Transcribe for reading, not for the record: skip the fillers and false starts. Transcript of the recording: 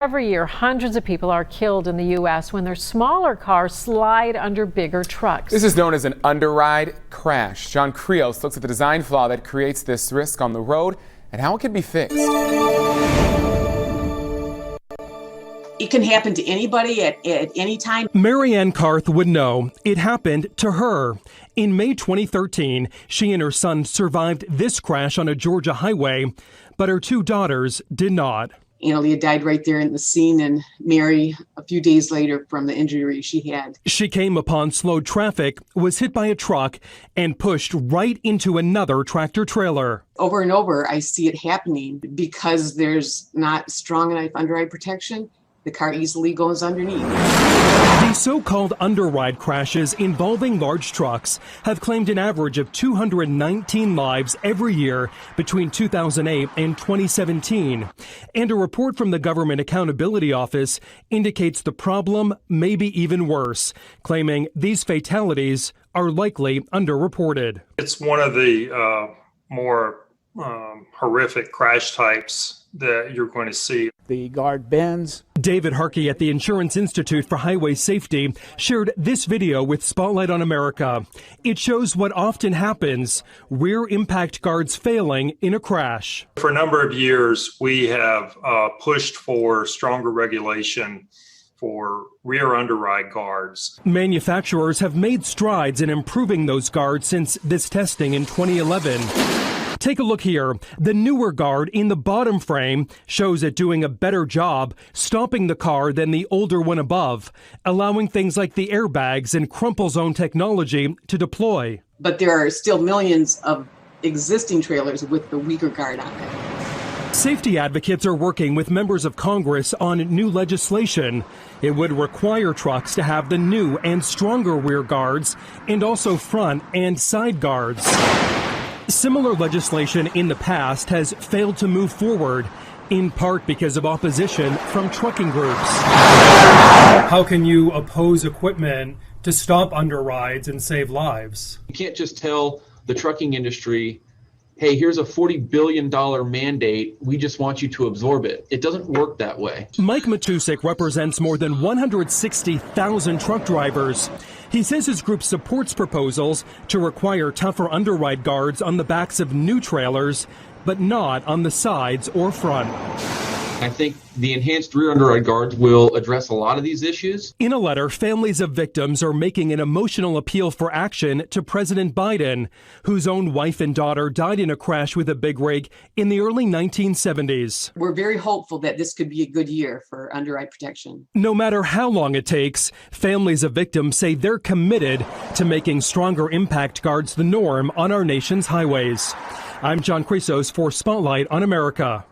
Every year, hundreds of people are killed in the U.S. when their smaller cars slide under bigger trucks. This is known as an underride crash. John Krios looks at the design flaw that creates this risk on the road and how it can be fixed. It can happen to anybody at any time. Marianne Karth would know. It happened to her. In May 2013, she and her son survived this crash on a Georgia highway, but her two daughters did not. Leah died right there in the scene, and Mary a few days later from the injury she had. She came upon slowed traffic, was hit by a truck, and pushed right into another tractor trailer. Over and over, I see it happening because there's not strong enough underride protection. The car easily goes underneath. These so-called underride crashes involving large trucks have claimed an average of 219 lives every year between 2008 and 2017. And a report from the Government Accountability Office indicates the problem may be even worse, claiming these fatalities are likely underreported. It's one of the more horrific crash types that you're going to see. The guard bends. David Harkey at the Insurance Institute for Highway Safety shared this video with Spotlight on America. It shows what often happens, rear impact guards failing in a crash. For a number of years, we have pushed for stronger regulation for rear underride guards. Manufacturers have made strides in improving those guards since this testing in 2011. Take a look here. The newer guard in the bottom frame shows it doing a better job stopping the car than the older one above, allowing things like the airbags and crumple zone technology to deploy. But there are still millions of existing trailers with the weaker guard on it. Safety advocates are working with members of Congress on new legislation. It would require trucks to have the new and stronger rear guards and also front and side guards. Similar legislation in the past has failed to move forward, in part because of opposition from trucking groups. How can you oppose equipment to stop underrides and save lives? You can't just tell the trucking industry, hey, here's a $40 billion mandate, we just want you to absorb it. It doesn't work that way. Mike Matusik represents more than 160,000 truck drivers. He says his group supports proposals to require tougher underride guards on the backs of new trailers, but not on the sides or front. I think the enhanced rear underride guards will address a lot of these issues. In a letter, families of victims are making an emotional appeal for action to President Biden, whose own wife and daughter died in a crash with a big rig in the early 1970s. We're very hopeful that this could be a good year for underride protection. No matter how long it takes, families of victims say they're committed to making stronger impact guards the norm on our nation's highways. I'm John Krios for Spotlight on America.